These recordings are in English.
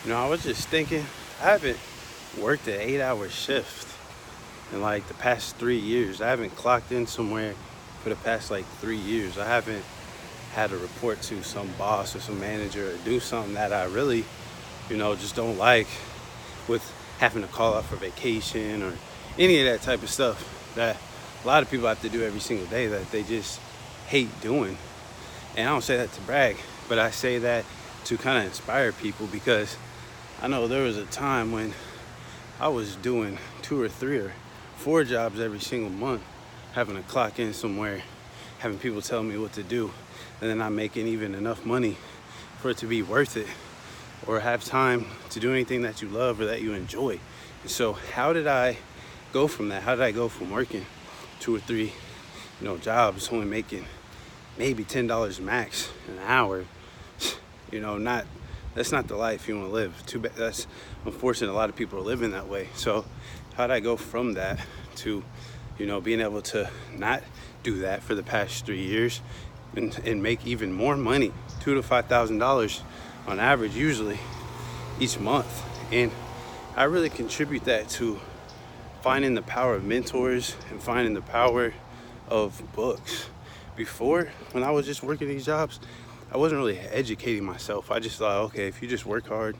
I was just thinking, I haven't worked an 8-hour shift in like the past 3 years. I haven't clocked in somewhere for the past like 3 years. I haven't had to report to some boss or some manager or do something that I really, just don't like, with having to call out for vacation or any of that type of stuff that a lot of people have to do every single day that they just hate doing. And I don't say that to brag, but I say that to kind of inspire people, because I know there was a time when I was doing 2 or 3 or 4 jobs every single month, having to clock in somewhere, having people tell me what to do, and then not making even enough money for it to be worth it or have time to do anything that you love or that you enjoy. And so how did I go from that? How did I go from working 2 or 3, jobs, only making maybe $10 max an hour? That's not the life you want to live. Too bad. That's unfortunate. A lot of people are living that way. So how did I go from that to, being able to not do that for the past 3 years and make even more money, $2,000 to $5,000 on average, usually each month? And I really contribute that to finding the power of mentors and finding the power of books. Before, when I was just working these jobs, I wasn't really educating myself. I just thought, okay, if you just work hard,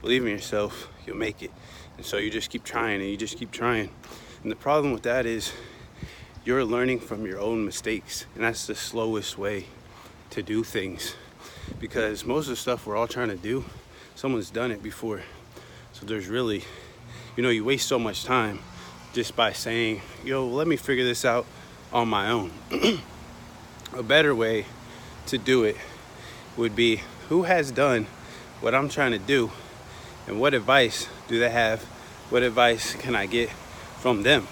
believe in yourself, you'll make it. And so you just keep trying and you just keep trying. And the problem with that is you're learning from your own mistakes. And that's the slowest way to do things, because most of the stuff we're all trying to do, someone's done it before. So there's really, you waste so much time just by saying, let me figure this out on my own. A better way to do it would be, who has done what I'm trying to do, and what advice do they have? What advice can I get from them?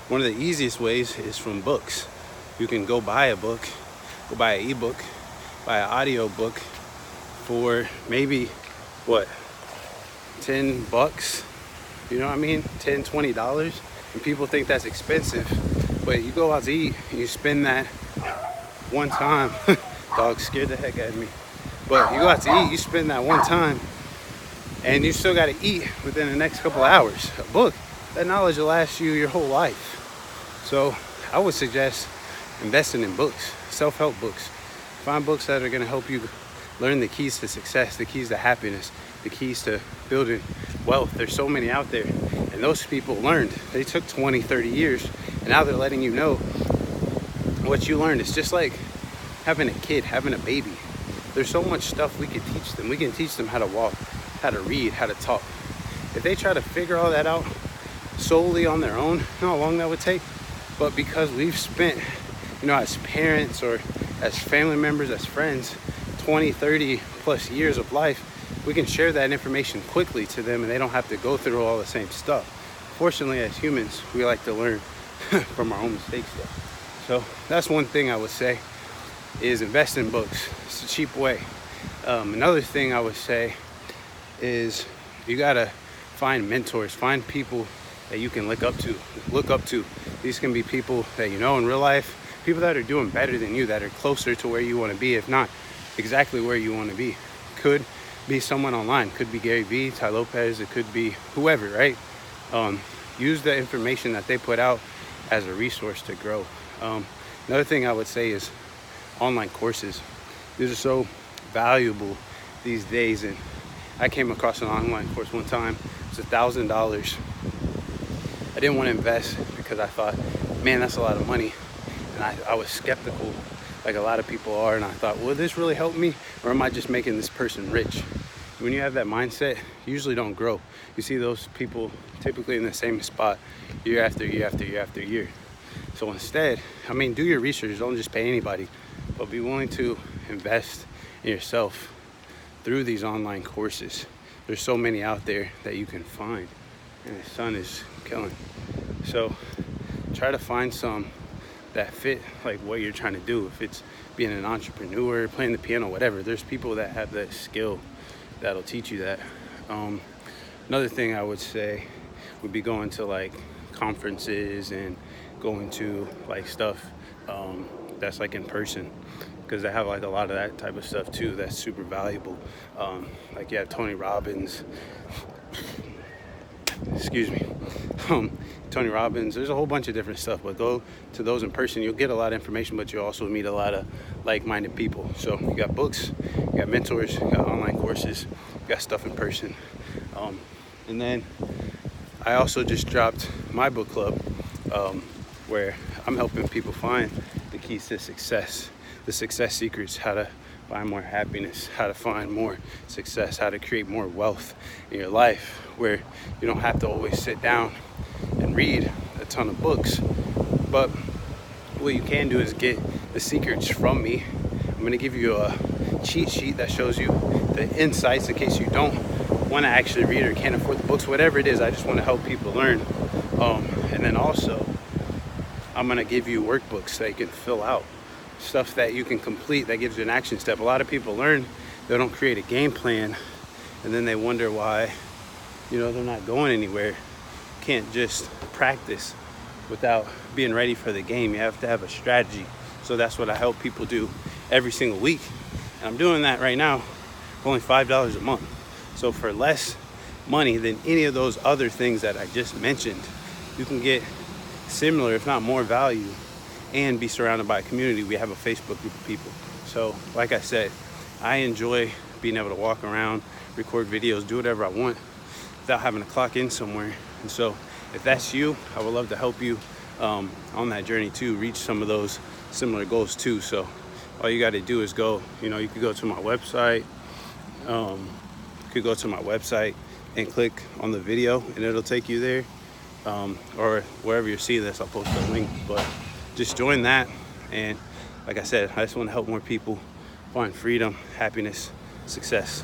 One of the easiest ways is from books. You can go buy a book, go buy an ebook, buy an audio book for maybe $10, you know what I mean? $10, $20. And people think that's expensive, but you go out to eat and you spend that one time. Dog scared the heck out of me. But you go out to eat, you spend that one time, and you still got to eat within the next couple hours. A book, that knowledge will last you your whole life. So I would suggest investing in books, self-help books. Find books that are going to help you learn the keys to success, the keys to happiness, the keys to building wealth. There's so many out there, and those people learned. They took 20, 30 years, and now they're letting you know what you learned. It's just like having a kid, having a baby. There's so much stuff we can teach them. We can teach them how to walk, how to read, how to talk. If they try to figure all that out solely on their own, you know how long that would take? But because we've spent, as parents or as family members, as friends, 20, 30 plus years of life, we can share that information quickly to them, and they don't have to go through all the same stuff. Fortunately, as humans, we like to learn from our own mistakes though. So that's one thing I would say, is invest in books. It's a cheap way. Another thing I would say is you gotta find mentors, find people that you can look up to. These can be people that you know in real life, people that are doing better than you, that are closer to where you want to be, if not exactly where you want to be. Could be someone online, could be Gary Vee, Ty Lopez, it could be whoever, right? Use the information that they put out as a resource to grow. Another thing I would say is online courses. These are so valuable these days, and I came across an online course one time. It's $1,000. I didn't want to invest because I thought, man, that's a lot of money, and I was skeptical, like a lot of people are, and I thought, will this really help me, or am I just making this person rich? When you have that mindset, you usually don't grow. You see those people typically in the same spot year after year after year after year. So instead, do your research. Don't just pay anybody, but be willing to invest in yourself through these online courses. There's so many out there that you can find, and the sun is killing. So try to find some that fit like what you're trying to do. If it's being an entrepreneur, playing the piano, whatever, there's people that have that skill that'll teach you that. Another thing I would say would be going to like conferences and going to like stuff that's like in person. because they have like a lot of that type of stuff too that's super valuable. Like you have Tony Robbins, excuse me, Tony Robbins. There's a whole bunch of different stuff, but go to those in person. You'll get a lot of information, but you'll also meet a lot of like-minded people. So you got books, you got mentors, you got online courses, you got stuff in person. And then I also just dropped my book club, where I'm helping people find the keys to success, the success secrets, how to find more happiness, how to find more success, how to create more wealth in your life, where you don't have to always sit down and read a ton of books. But what you can do is get the secrets from me. I'm going to give you a cheat sheet that shows you the insights in case you don't want to actually read or can't afford the books, whatever it is. I just want to help people learn. And then also I'm going to give you workbooks that you can fill out, stuff that you can complete that gives you an action step. A lot of people learn, they don't create a game plan, and then they wonder why, they're not going anywhere. You can't just practice without being ready for the game. You have to have a strategy. So that's what I help people do every single week. And I'm doing that right now for only $5 a month. So for less money than any of those other things that I just mentioned, you can get similar, if not more value, and be surrounded by a community. We have a Facebook group of people. So like I said, I enjoy being able to walk around, record videos, do whatever I want without having to clock in somewhere. And so if that's you, I would love to help you on that journey too, reach some of those similar goals too. So all you got to do is go, you could go to my website, and click on the video and it'll take you there, or wherever you're seeing this, I'll post a link. But just join that, and like I said, I just want to help more people find freedom, happiness, success.